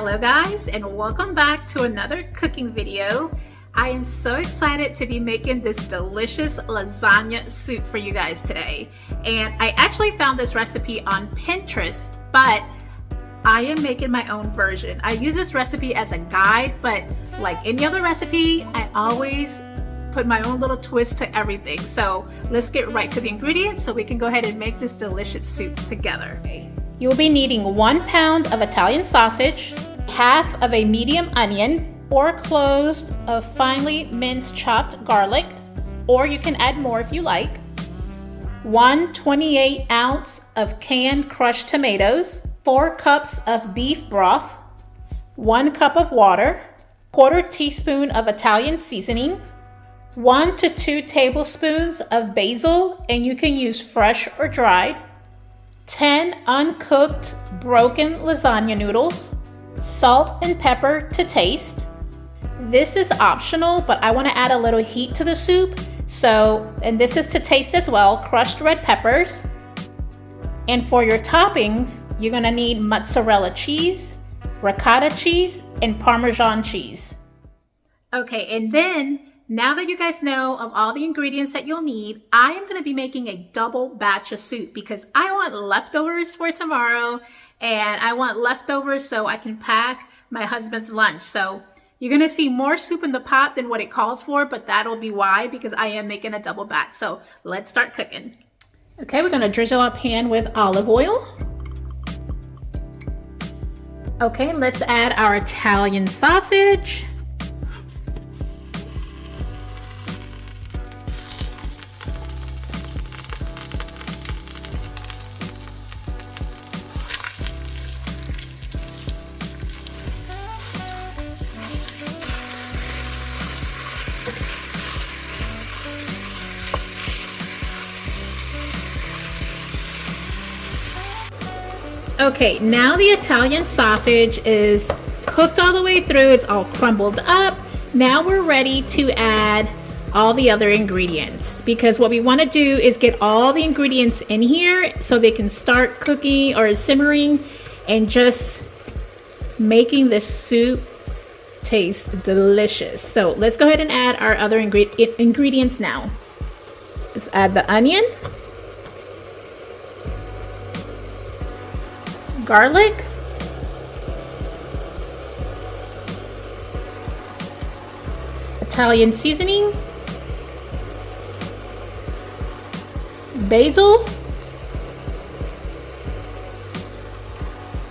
Hello guys, and welcome back to another cooking video. I am so excited to be making this delicious lasagna soup for you guys today. And I actually found this recipe on Pinterest, but I am making my own version. I use this recipe as a guide, but like any other recipe, I always put my own little twist to everything. So let's get right to the ingredients so we can go ahead and make this delicious soup together. You will be needing 1 pound of Italian sausage, half of a medium onion, 4 cloves of finely minced chopped garlic, or you can add more if you like, 1 28-ounce of canned crushed tomatoes, 4 cups of beef broth, 1 cup of water, 1/4 teaspoon of Italian seasoning, 1 to 2 tablespoons of basil, and you can use fresh or dried, 10 uncooked broken lasagna noodles, salt and pepper to taste. This is optional, but I want to add a little heat to the soup. And this is to taste as well, crushed red peppers. And for your toppings, you're going to need mozzarella cheese, ricotta cheese, and Parmesan cheese. Okay, and then now that you guys know of all the ingredients that you'll need, I am going to be making a double batch of soup because I want leftovers for tomorrow, and I want leftovers so I can pack my husband's lunch. So you're going to see more soup in the pot than what it calls for, but that'll be why, because I am making a double batch. So let's start cooking. Okay, we're going to drizzle our pan with olive oil. Okay, let's add our Italian sausage. Okay, now the Italian sausage is cooked all the way through. It's all crumbled up. Now we're ready to add all the other ingredients, because what we want to do is get all the ingredients in here so they can start cooking or simmering and just making this soup taste delicious. So let's go ahead and add our other ingredients now. Let's add the onion, garlic, Italian seasoning, basil,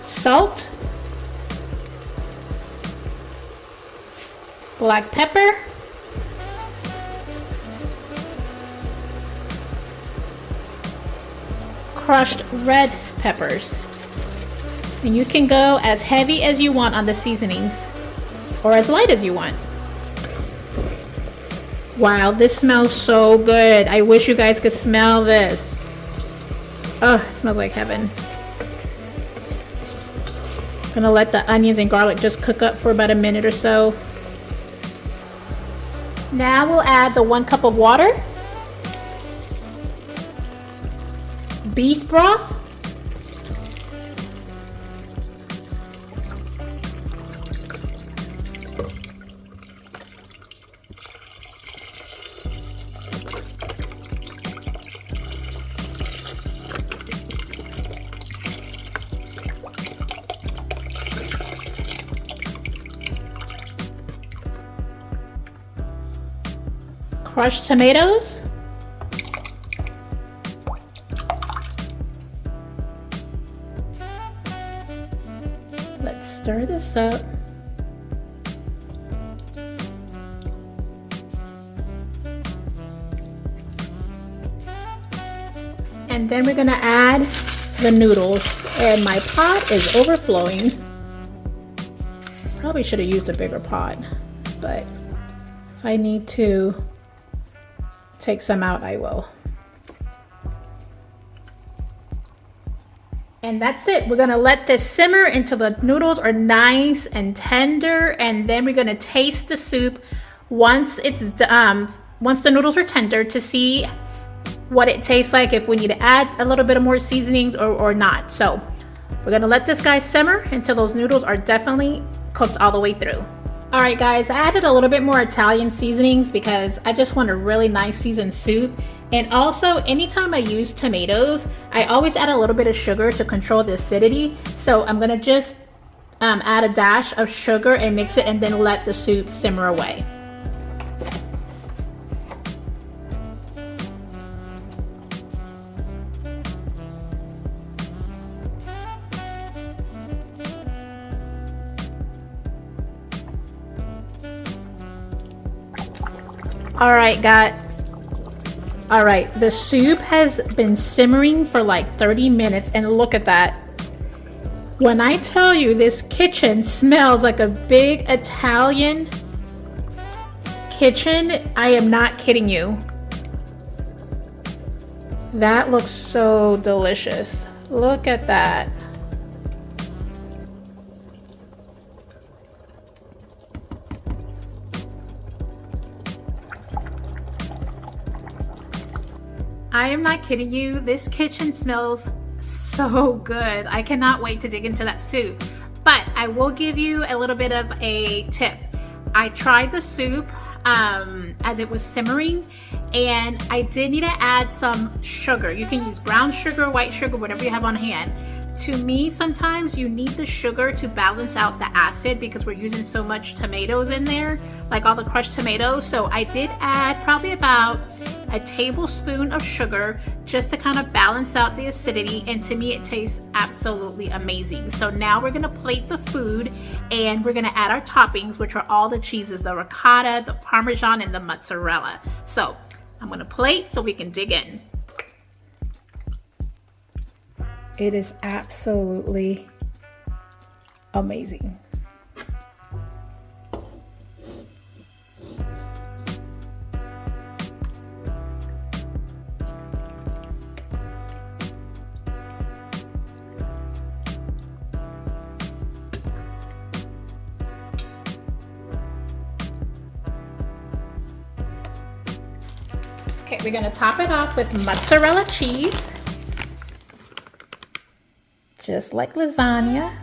salt, black pepper, crushed red peppers. And you can go as heavy as you want on the seasonings or as light as you want. Wow, this smells so good. I wish you guys could smell this. Oh, it smells like heaven. I'm gonna let the onions and garlic just cook up for about a minute or so. Now we'll add the 1 cup of water, beef broth, crushed tomatoes, let's stir this up. And then we're gonna add the noodles, and my pot is overflowing. Probably should have used a bigger pot, but if I need to take some out, I will. And that's it. We're gonna let this simmer until the noodles are nice and tender, and then we're gonna taste the soup once the noodles are tender to see what it tastes like, if we need to add a little bit of more seasonings or not. So We're gonna let this guy simmer until those noodles are definitely cooked all the way through. All right guys, I added a little bit more Italian seasonings because I just want a really nice seasoned soup. And also, anytime I use tomatoes, I always add a little bit of sugar to control the acidity. So I'm gonna just add a dash of sugar and mix it and then let the soup simmer away. All right, guys. All right, the soup has been simmering for like 30 minutes and look at that. When I tell you this kitchen smells like a big Italian kitchen, I am not kidding you. That looks so delicious. Look at that. I am not kidding you. This kitchen smells so good. I cannot wait to dig into that soup. But I will give you a little bit of a tip. I tried the soup as it was simmering, and I did need to add some sugar. You can use brown sugar, white sugar, whatever you have on hand. To me, sometimes you need the sugar to balance out the acid because we're using so much tomatoes in there, like all the crushed tomatoes. So I did add probably about a tablespoon of sugar just to kind of balance out the acidity, and to me it tastes absolutely amazing. So now we're gonna plate the food and we're gonna add our toppings, which are all the cheeses, the ricotta, the Parmesan, and the mozzarella. So I'm gonna plate so we can dig in. It is absolutely amazing. Okay, we're gonna top it off with mozzarella cheese. Just like lasagna.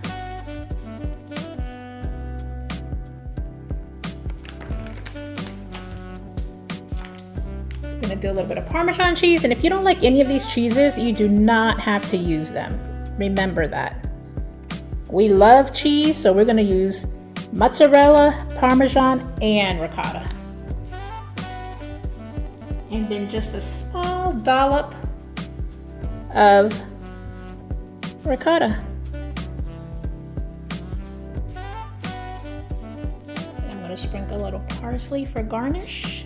I'm gonna do a little bit of Parmesan cheese, and if you don't like any of these cheeses, you do not have to use them. Remember that. We love cheese, so we're gonna use mozzarella, Parmesan, and ricotta. And then just a small dollop of ricotta. I'm going to sprinkle a little parsley for garnish.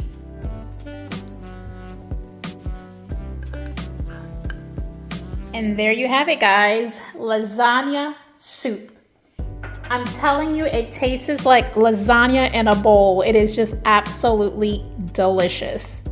And there you have it, guys. Lasagna soup. I'm telling you, it tastes like lasagna in a bowl. It is just absolutely delicious.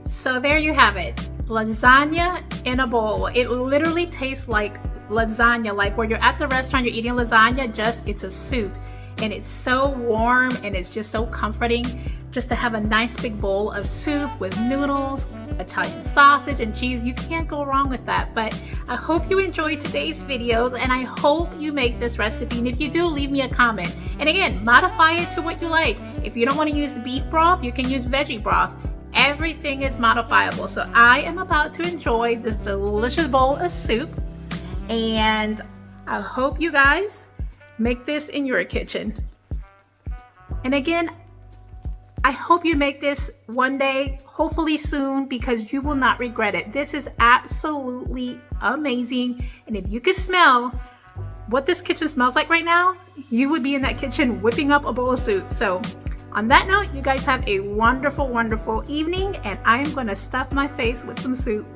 So there you have it. Lasagna in a bowl. It literally tastes like lasagna, like where you're at the restaurant, you're eating lasagna, just it's a soup, and it's so warm and it's just so comforting just to have a nice big bowl of soup with noodles, Italian sausage, and cheese. You can't go wrong with that. But I hope you enjoyed today's videos, and I hope you make this recipe, and if you do, leave me a comment. And again, modify it to what you like. If you don't want to use the beef broth, you can use veggie broth. Everything is modifiable. So I am about to enjoy this delicious bowl of soup, and I hope you guys make this in your kitchen. And again, I hope you make this one day, hopefully soon, because you will not regret it. This is absolutely amazing. And if you could smell what this kitchen smells like right now, you would be in that kitchen whipping up a bowl of soup. So on that note, you guys have a wonderful, wonderful evening, and I am going to stuff my face with some soup.